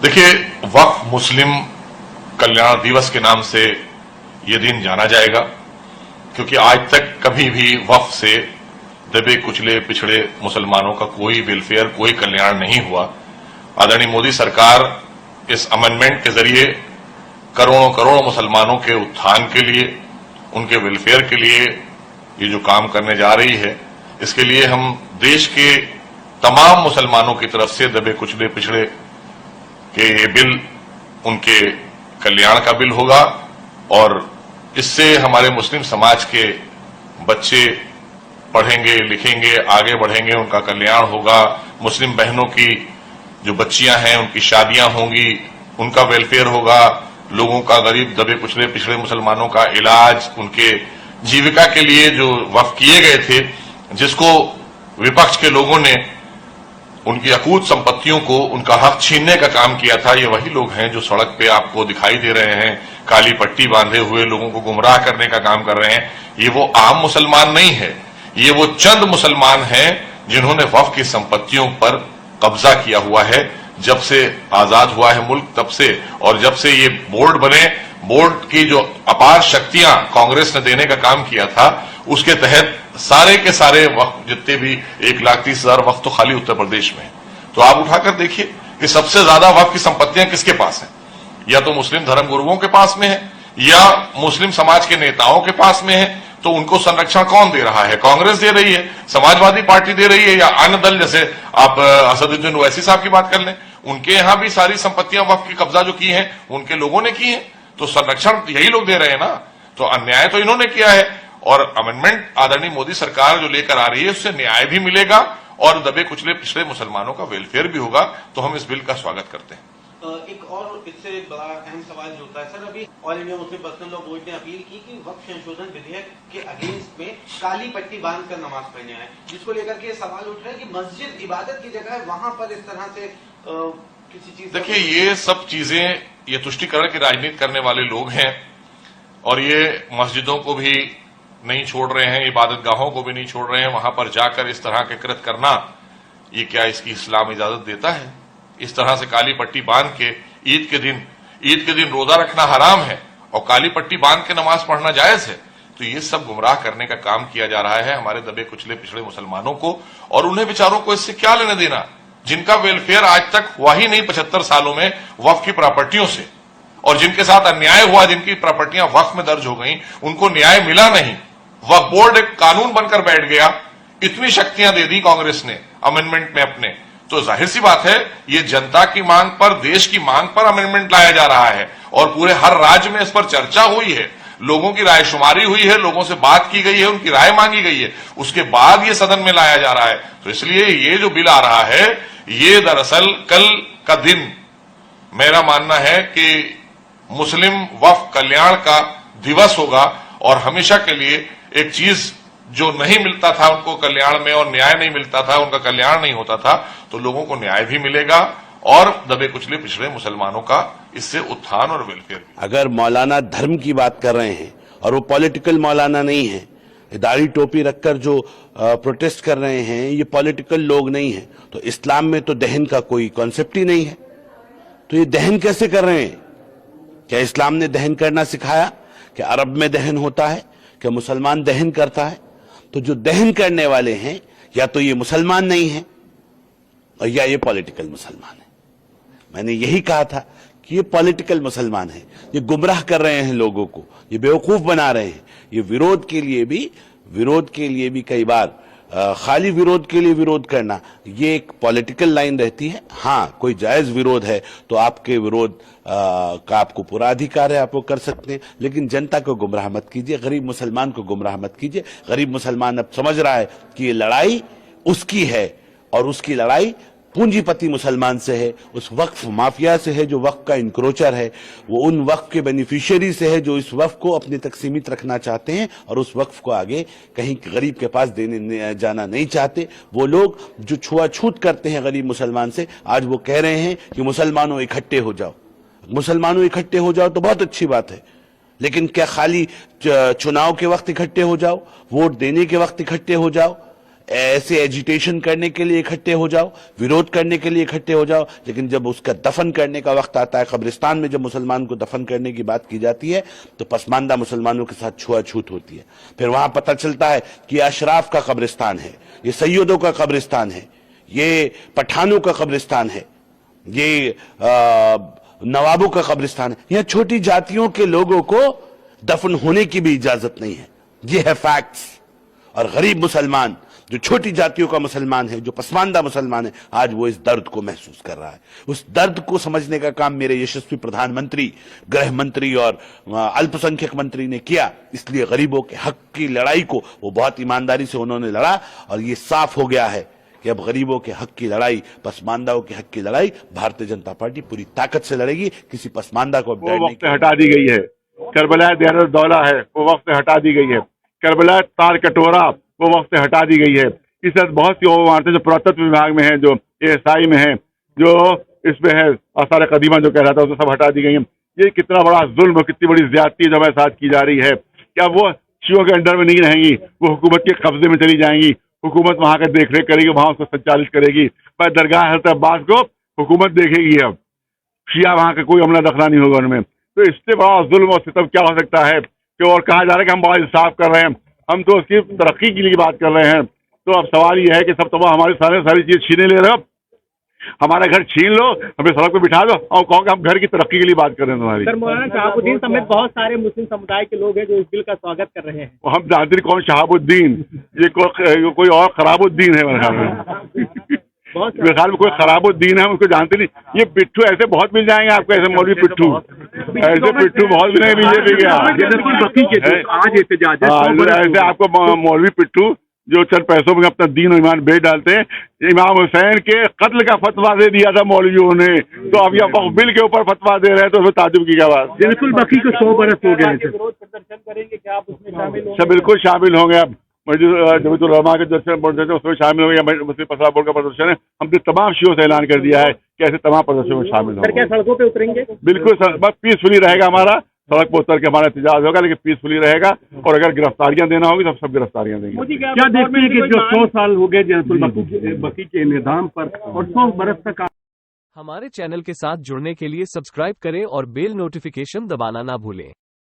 देखिए, वक्फ मुस्लिम कल्याण दिवस के नाम से ये दिन जाना जाएगा, क्योंकि आज तक कभी भी वक्फ से दबे कुचले पिछड़े मुसलमानों का कोई वेलफेयर, कोई कल्याण नहीं हुआ। आदरणीय मोदी सरकार इस अमेंडमेंट के जरिए करोड़ों करोड़ मुसलमानों के उत्थान के लिए, उनके वेलफेयर के लिए ये जो काम करने जा रही है, इसके लिए हम देश के तमाम मुसलमानों की तरफ से दबे कुचले पिछड़े कि ये बिल उनके कल्याण का बिल होगा और इससे हमारे मुस्लिम समाज के बच्चे पढ़ेंगे, लिखेंगे, आगे बढ़ेंगे, उनका कल्याण होगा। मुस्लिम बहनों की जो बच्चियां हैं उनकी शादियां होंगी, उनका वेलफेयर होगा। लोगों का, गरीब दबे कुचले पिछड़े मुसलमानों का इलाज, उनके जीविका के लिए जो वक्फ किए गए थे, जिसको विपक्ष के लोगों ने उनकी अकूत संपत्तियों को, उनका हक छीनने का काम किया था, ये वही लोग हैं जो सड़क पे आपको दिखाई दे रहे हैं, काली पट्टी बांधे हुए लोगों को गुमराह करने का काम कर रहे हैं। ये वो आम मुसलमान नहीं है, ये वो चंद मुसलमान हैं जिन्होंने वक्फ की संपत्तियों पर कब्जा किया हुआ है। जब से आजाद हुआ है मुल्क तब से, और जब से ये बोर्ड बने, बोर्ड की जो अपार शक्तियां कांग्रेस ने देने का काम किया था, उसके तहत सारे के सारे वक्फ, जितने भी 1,30,000 वक्फ तो खाली उत्तर प्रदेश में है। तो आप उठाकर देखिए कि सबसे ज्यादा वक्फ की संपत्तियां किसके पास हैं? या तो मुस्लिम धर्मगुरुओं के पास में है, या मुस्लिम समाज के नेताओं के पास में है। तो उनको संरक्षण कौन दे रहा है? कांग्रेस दे रही है, समाजवादी पार्टी दे रही है, या अन्य दल, जैसे आप असदुद्दीन ओवैसी साहब की बात कर लें, उनके यहां भी सारी संपत्तियां वक्फ की कब्जा जो की है उनके लोगों ने की है। तो संरक्षण यही लोग दे रहे हैं ना, तो अन्याय तो इन्होंने किया है। और अमेंडमेंट आदरणीय मोदी सरकार जो लेकर आ रही है, उससे न्याय भी मिलेगा और दबे कुचले पिछड़े मुसलमानों का वेलफेयर भी होगा। तो हम इस बिल का स्वागत करते हैं। एक और इससे बड़ा अहम सवाल जो होता है सर, अभी all India Muslim personal law board ने अपील की कि वक्फ संशोधन विधेयक के अगेंस्ट में काली पट्टी बांधकर नमाज पढ़ने आए, जिसको लेकर के सवाल उठ रहा है कि मस्जिद इबादत की जगह है, वहां पर इस तरह से किसी चीज। देखिए, ये सब चीजें, ये तुष्टिकरण की राजनीति करने वाले लोग हैं और ये मस्जिदों को भी नहीं छोड़ रहे हैं, इबादत गाहों को भी नहीं छोड़ रहे हैं। वहां पर जाकर इस तरह के कृत्य करना, ये क्या इसकी इस्लाम इजाजत देता है? इस तरह से काली पट्टी बांध के ईद के दिन रोजा रखना हराम है और काली पट्टी बांध के नमाज पढ़ना जायज है। तो ये सब गुमराह करने का काम किया जा रहा है हमारे दबे कुचले पिछड़े मुसलमानों को, और उन्हें बेचारों को इससे क्या लेना देना, जिनका वेलफेयर आज तक हुआ ही नहीं 75 सालों में वक्फ की प्रॉपर्टियों से, और जिनके साथ अन्याय हुआ, जिनकी प्रॉपर्टियां वक्फ में दर्ज हो गई, उनको न्याय मिला नहीं। वक्फ बोर्ड एक कानून बनकर बैठ गया, इतनी शक्तियां दे दी कांग्रेस ने अमेंडमेंट में अपने। तो जाहिर सी बात है, ये जनता की मांग पर, देश की मांग पर अमेंडमेंट लाया जा रहा है और पूरे हर राज्य में इस पर चर्चा हुई है, लोगों की रायशुमारी हुई है, लोगों से बात की गई है, उनकी राय मांगी गई है, उसके बाद ये सदन में लाया जा रहा है। तो इसलिए ये जो बिल आ रहा है, ये दरअसल कल का दिन मेरा मानना है कि मुस्लिम वक्फ कल्याण का दिवस होगा, और हमेशा के लिए एक चीज जो नहीं मिलता था उनको कल्याण में, और न्याय नहीं मिलता था, उनका कल्याण नहीं होता था, तो लोगों को न्याय भी मिलेगा और दबे कुचले पिछड़े मुसलमानों का इससे उत्थान और वेलफेयर। अगर मौलाना धर्म की बात कर रहे हैं और वो पॉलिटिकल मौलाना नहीं है, दाढ़ी टोपी रखकर जो प्रोटेस्ट कर रहे हैं, ये पॉलिटिकल लोग नहीं है, तो इस्लाम में तो दहन का कोई कॉन्सेप्ट ही नहीं है। तो ये दहन कैसे कर रहे हैं? क्या इस्लाम ने दहन करना सिखाया? क्या अरब में दहन होता है? क्या मुसलमान दहन करता है? तो जो दहन करने वाले हैं, या तो ये मुसलमान नहीं है और या ये पॉलिटिकल मुसलमान है। मैंने यही कहा था कि ये पॉलिटिकल मुसलमान है, ये गुमराह कर रहे हैं लोगों को, ये बेवकूफ बना रहे हैं। ये विरोध के लिए भी कई बार खाली विरोध के लिए विरोध करना, ये एक पॉलिटिकल लाइन रहती है। हाँ, कोई जायज विरोध है तो आपके विरोध का आपको पूरा अधिकार है, आप वो कर सकते हैं, लेकिन जनता को गुमराह मत कीजिए, गरीब मुसलमान को गुमराह मत कीजिए। गरीब मुसलमान अब समझ रहा है कि ये लड़ाई उसकी है, और उसकी लड़ाई पूंजीपति मुसलमान से है, उस वक्फ माफिया से है जो वक्फ का इंक्रोचर है, वो उन वक्फ के बेनिफिशियरी से है जो इस वक्फ को अपने तक सीमित रखना चाहते हैं और उस वक्फ को आगे कहीं गरीब के पास देने जाना नहीं चाहते। वो लोग जो छुआछूत करते हैं गरीब मुसलमान से, आज वो कह रहे हैं कि मुसलमानों इकट्ठे हो जाओ। मुसलमानों इकट्ठे हो जाओ तो बहुत अच्छी बात है, लेकिन क्या खाली चुनाव के वक्त इकट्ठे हो जाओ, वोट देने के वक्त इकट्ठे हो जाओ? ऐसे एजिटेशन करने के लिए इकट्ठे हो जाओ, विरोध करने के लिए इकट्ठे हो जाओ, लेकिन जब उसका दफन करने का वक्त आता है, कब्रिस्तान में जब मुसलमान को दफन करने की बात की जाती है तो पसमानदा मुसलमानों के साथ छुआछूत होती है। फिर वहां पता चलता है कि अशराफ का कब्रिस्तान है, ये सैयदों का कब्रिस्तान है, ये पठानों का कब्रिस्तान है, ये नवाबों का कब्रिस्तान है। यहां छोटी जातियों के लोगों को दफन होने की भी इजाजत नहीं है। ये है फैक्ट्स। और गरीब मुसलमान जो छोटी जातियों का मुसलमान है, जो पसमानदा मुसलमान है, आज वो इस दर्द को महसूस कर रहा है। उस दर्द को समझने का काम मेरे यशस्वी प्रधानमंत्री, गृह मंत्री और अल्पसंख्यक मंत्री ने किया। इसलिए गरीबों के हक की लड़ाई को वो बहुत ईमानदारी से उन्होंने लड़ा और ये साफ हो गया है कि अब गरीबों के हक की लड़ाई, पसमानदाओं के हक की लड़ाई भारतीय जनता पार्टी पूरी ताकत से लड़ेगी। किसी पसमानदा को वो वक्त हटा दी गई है। करबला देर दौला है, वो वक्त हटा दी गई है। करबला तार कटोरा, वो वक्त हटा दी गई है। इस तरह बहुत सी इमारतें जो पुरातत्व विभाग में है, जो एएसआई में है, जो इसमें है आसार कदीमा जो कह रहा था, वो सब हटा दी गई है। ये कितना बड़ा जुल्म, कितनी बड़ी ज्यादती जो हमारे साथ की जा रही है। क्या वो शियों के अंडर में नहीं रहेंगी, वो हुकूमत के कब्जे में चली जाएंगी। हुकूमत वहां का देखरेख करेगी, वहां उसको संचालित करेगी। पर दरगाह हज़रत अब्बास को हुकूमत देखेगी। अब शिया वहां का कोई अमला दखला नहीं होगा उनमें। तो इससे बड़ा जुल्म और सितम क्या हो सकता है कि, और कहा जा रहा है कि हम बड़ा इंसाफ कर रहे हैं, हम तो उसकी तरक्की के लिए बात कर रहे हैं। तो अब सवाल यह है कि सब तबाह हमारी सारी चीज छीने ले रहे हो, हमारा घर छीन लो, हमें सड़क पे बिठा दो और कहो कि हम घर की तरक्की के लिए बात कर रहे हैं तुम्हारी। सर, मौलाना शहाबुद्दीन समेत बहुत सारे मुस्लिम समुदाय के लोग हैं जो इस बिल का स्वागत कर रहे हैं। हम जानते नहीं कौन शहाबुद्दीन, ये कोई और खराबुद्दीन है मेरे ख्याल में। मेरे ख्याल में कोई खराबुद्दीन है, हम उसको जानते नहीं। ये पिट्ठू ऐसे बहुत मिल जाएंगे आपको, ऐसे मौलवी पिट्ठू, ऐसे पिट्ठू बहुत मिलेंगे बीजेपी के। आज ऐसे आपको मौलवी पिट्ठू जो चंद पैसों में अपना दीन और ईमान बेच डालते हैं। इमाम हुसैन के कत्ल का फतवा दे दिया था मौलवियों ने, तो अब यह बिल के ऊपर फतवा दे रहे हैं, तो उसमें ताजुब की क्या बात। बिल्कुल, बकी को 100 बरस हो गए। विरोध प्रदर्शन करेंगे, क्या आप उसमें शामिल होंगे? बिल्कुल शामिल होंगे। अब जमीयतुल उलमा के प्रदर्शन उसमें शामिल होंगे, मुस्लिम फसला बोर्ड का प्रदर्शन है। हमने तमाम शियों से ऐलान कर दिया है कि ऐसे तमाम प्रदर्शनों में शामिल होंगे। क्या सड़कों पे उतरेंगे? बिल्कुल सर, बस पीसफुली रहेगा हमारा, सड़क पर उतर के हमारा एहतजाज होगा, लेकिन पीसफुली रहेगा। और अगर गिरफ्तारियां देना होगी तो सब गिरफ्तारियां देंगे। क्या देखते हैं कि जो 100 साल हो गए जनतुल बकी के निजाम पर और 100 बरस तक। हमारे चैनल के साथ जुड़ने के लिए सब्सक्राइब करें और बेल नोटिफिकेशन दबाना ना भूलें।